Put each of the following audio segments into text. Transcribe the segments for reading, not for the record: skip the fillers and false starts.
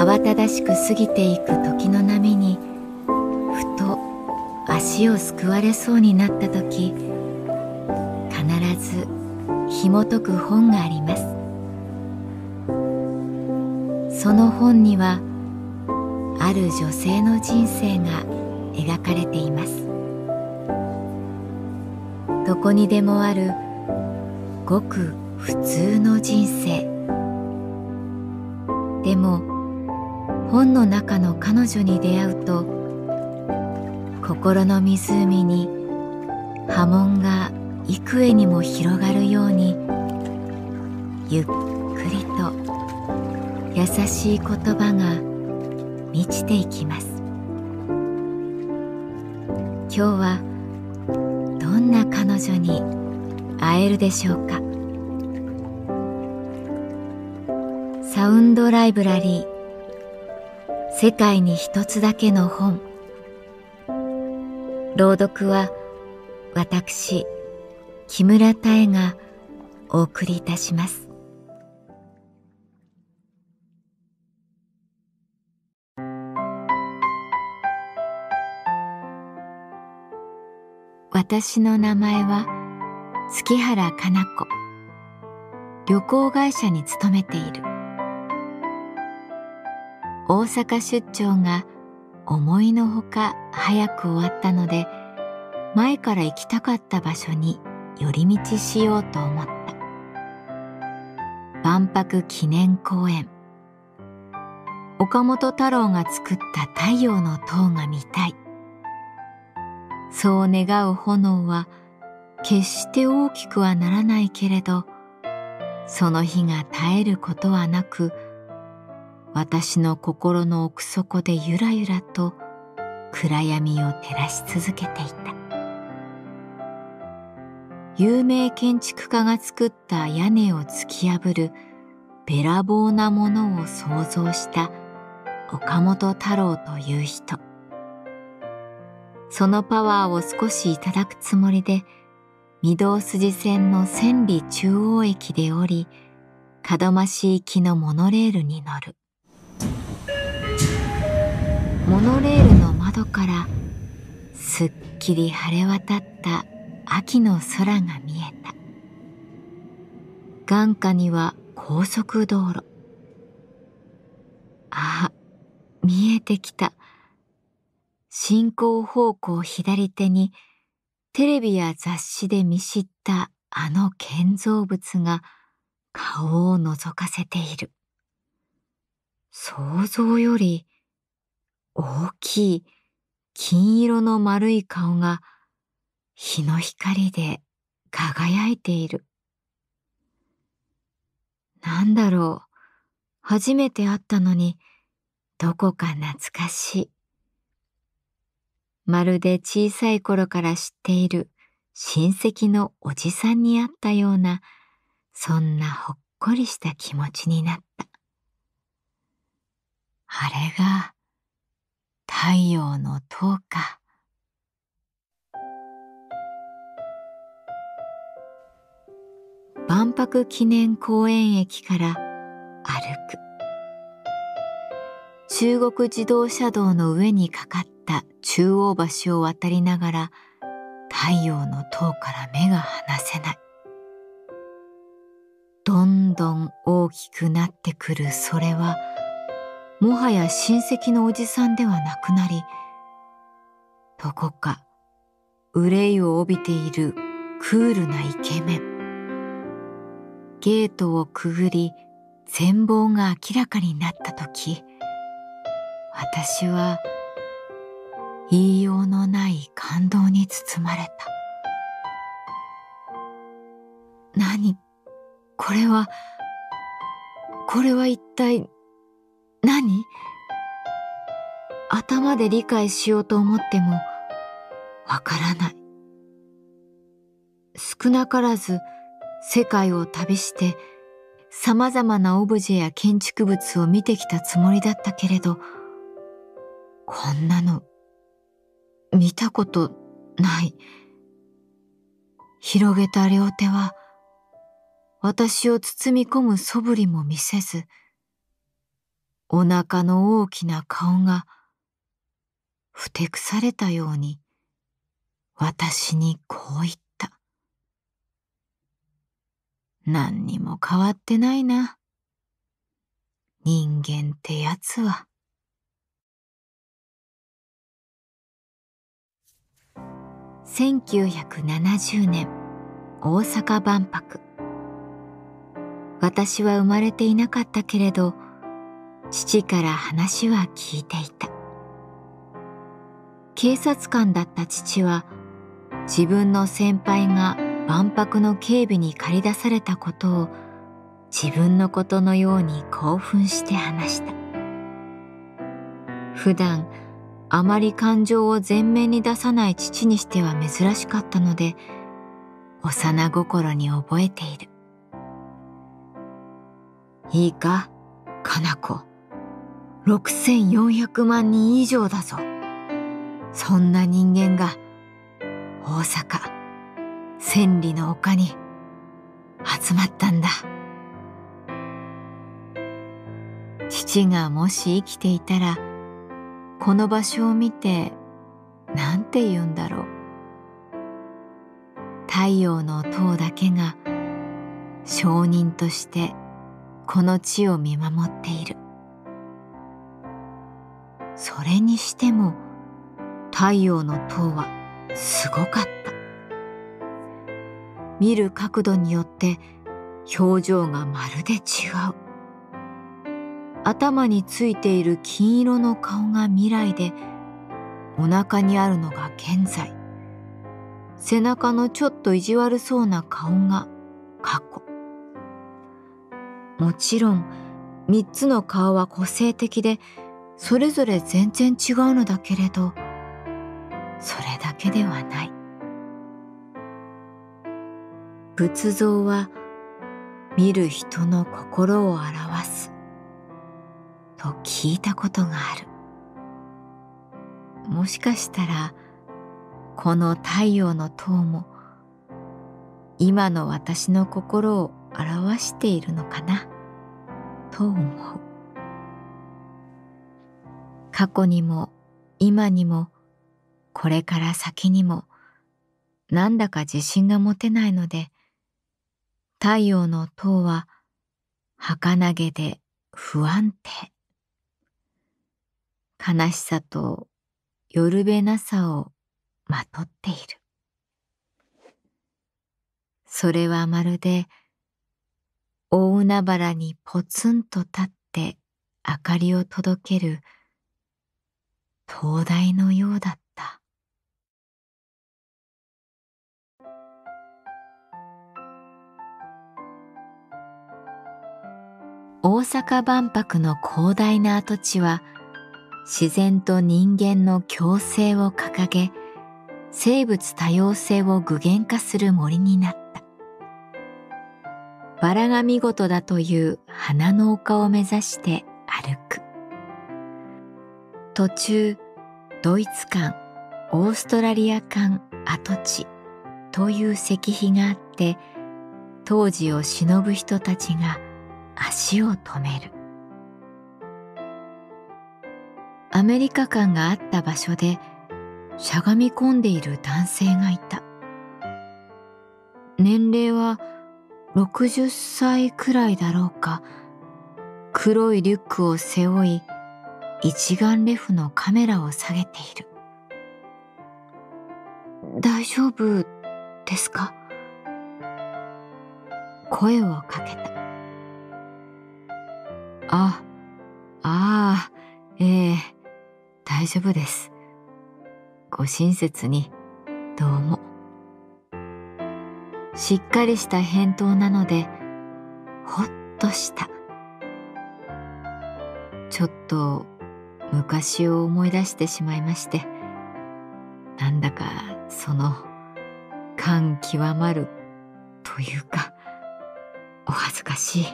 慌ただしく過ぎていく時の波にふと足をすくわれそうになった時、必ず紐解く本があります。その本にはある女性の人生が描かれています。どこにでもあるごく普通の人生。でも本の中の彼女に出会うと、心の湖に波紋が幾重にも広がるように、ゆっくりと優しい言葉が満ちていきます。今日はどんな彼女に会えるでしょうか。サウンドライブラリー、世界に一つだけの本。朗読は私、木村多江がお送りいたします。私の名前は月原かな子。旅行会社に勤めている。大阪出張が思いのほか早く終わったので、前から行きたかった場所に寄り道しようと思った。万博記念公園。岡本太郎が作った太陽の塔が見たい。そう願う炎は決して大きくはならないけれど、その火が絶えることはなく、私の心の奥底でゆらゆらと暗闇を照らし続けていた。有名建築家が作った屋根を突き破るべらぼうなものを創造した岡本太郎という人。そのパワーを少しいただくつもりで、御堂筋線の千里中央駅で降り、門真市行きのモノレールに乗る。モノレールの窓からすっきり晴れ渡った秋の空が見えた。眼下には高速道路。ああ、見えてきた。進行方向左手にテレビや雑誌で見知ったあの建造物が顔を覗かせている。想像より大きい金色の丸い顔が日の光で輝いている。なんだろう、初めて会ったのにどこか懐かしい。まるで小さい頃から知っている親戚のおじさんに会ったような、そんなほっこりした気持ちになった。あれが太陽の塔か。万博記念公園駅から歩く。中国自動車道の上にかかった中央橋を渡りながら、太陽の塔から目が離せない。どんどん大きくなってくるそれは、もはや親戚のおじさんではなくなり、どこか憂いを帯びているクールなイケメン。ゲートをくぐり全貌が明らかになったとき、私は言いようのない感動に包まれた。何？これは一体何？頭で理解しようと思ってもわからない。少なからず世界を旅して様々なオブジェや建築物を見てきたつもりだったけれど、こんなの見たことない。広げた両手は私を包み込む素振りも見せず、お腹の大きな顔がふてくされたように私にこう言った。何にも変わってないな。人間ってやつは。1970年大阪万博。私は生まれていなかったけれど、父から話は聞いていた。警察官だった父は、自分の先輩が万博の警備に駆り出されたことを自分のことのように興奮して話した。普段あまり感情を前面に出さない父にしては珍しかったので、幼心に覚えている。いいか、かな子。6400万人以上だぞ。そんな人間が大阪千里の丘に集まったんだ。父がもし生きていたら、この場所を見てなんて言うんだろう。太陽の塔だけが証人としてこの地を見守っている。それにしても太陽の塔はすごかった。見る角度によって表情がまるで違う。頭についている金色の顔が未来で、お腹にあるのが現在。背中のちょっと意地悪そうな顔が過去。もちろん3つの顔は個性的で、それぞれ全然違うのだけれど、それだけではない。仏像は見る人の心を表すと聞いたことがある。もしかしたらこの太陽の塔も今の私の心を表しているのかなと思う。過去にも今にもこれから先にもなんだか自信が持てないので、太陽の塔は儚げで不安定。悲しさとよるべなさをまとっている。それはまるで大海原にポツンと立って明かりを届ける灯台のようだった。大阪万博の広大な跡地は、自然と人間の共生を掲げ、生物多様性を具現化する森になった。バラが見事だという花の丘を目指して歩く。途中、ドイツ館、オーストラリア館跡地という石碑があって、当時を偲ぶ人たちが足を止める。アメリカ館があった場所でしゃがみ込んでいる男性がいた。年齢は60歳くらいだろうか。黒いリュックを背負い、一眼レフのカメラを下げている。大丈夫ですか？声をかけた。あ、ああ、大丈夫です。ご親切に、どうも。しっかりした返答なので、ほっとした。ちょっと昔を思い出してしまいまして、なんだかその感極まるというか、お恥ずかしい。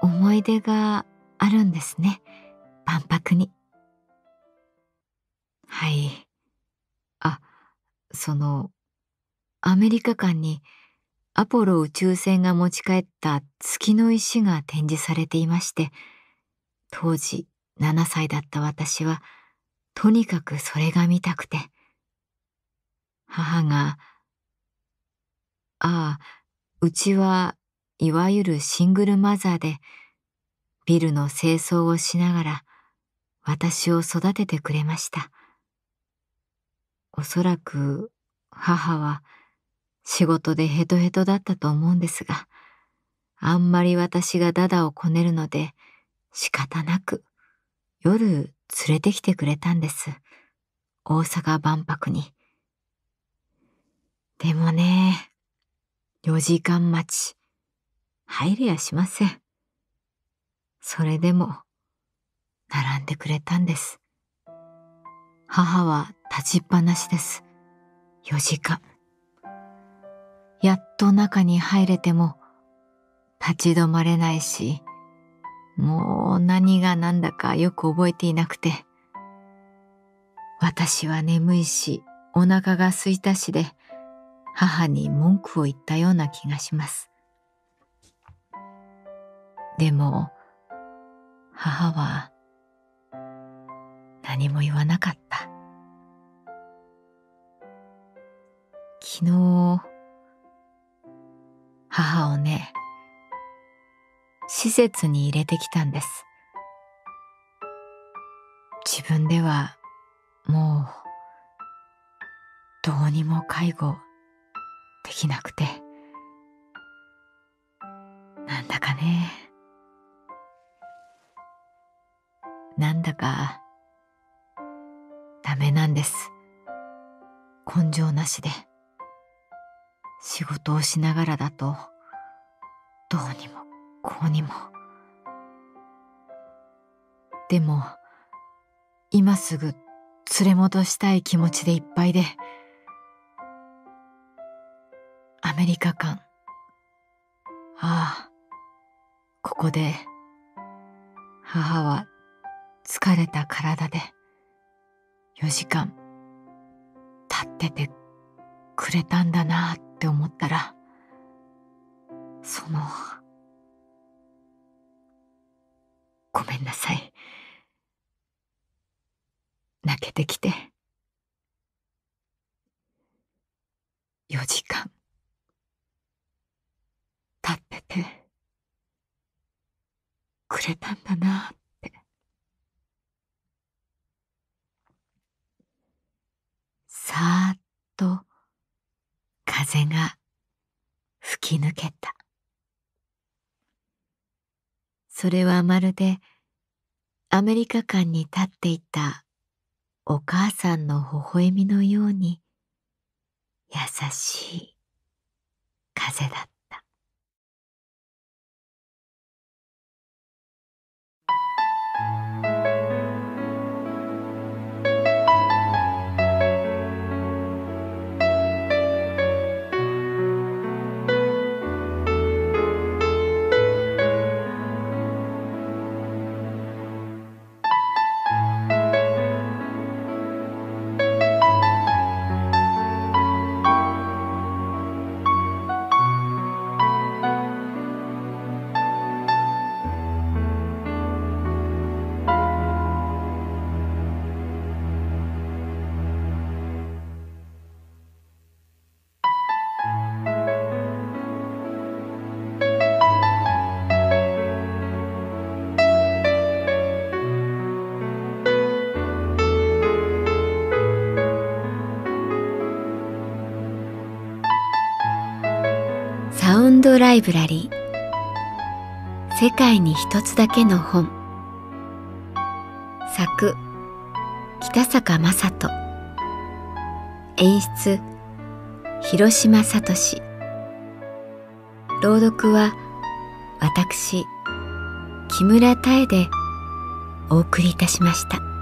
思い出があるんですね、万博に。はい。あ、アメリカ館にアポロ宇宙船が持ち帰った月の石が展示されていまして、当時7歳だった私はとにかくそれが見たくて、母が、ああ、うちはいわゆるシングルマザーで、ビルの清掃をしながら私を育ててくれました。おそらく母は仕事でヘトヘトだったと思うんですが、あんまり私がダダをこねるので仕方なく夜連れてきてくれたんです。大阪万博に。でもね、4時間待ち。入れやしません。それでも並んでくれたんです。母は立ちっぱなしです。4時間。やっと中に入れても立ち止まれないし、もう何が何だかよく覚えていなくて、私は眠いしお腹が空いたしで、母に文句を言ったような気がします。でも母は何も言わなかった。昨日母をね、施設に入れてきたんです。自分ではもうどうにも介護できなくて、なんだかね、なんだかダメなんです。根性なしで。仕事をしながらだと、どうにもこうにも。でも、今すぐ連れ戻したい気持ちでいっぱいで、アメリカ館。ああ、ここで、母は疲れた体で、4時間、立っててくれたんだなって思ったら、ごめんなさい。泣けてきて。4時間、立っててくれたんだなって。さーっと風が吹き抜けた。それはまるでアメリカ館に立っていたお母さんの微笑みのように優しい風だった。サウンドライブラリー、世界に一つだけの本。作北坂雅人、演出広島聡、朗読は私木村多江でお送りいたしました。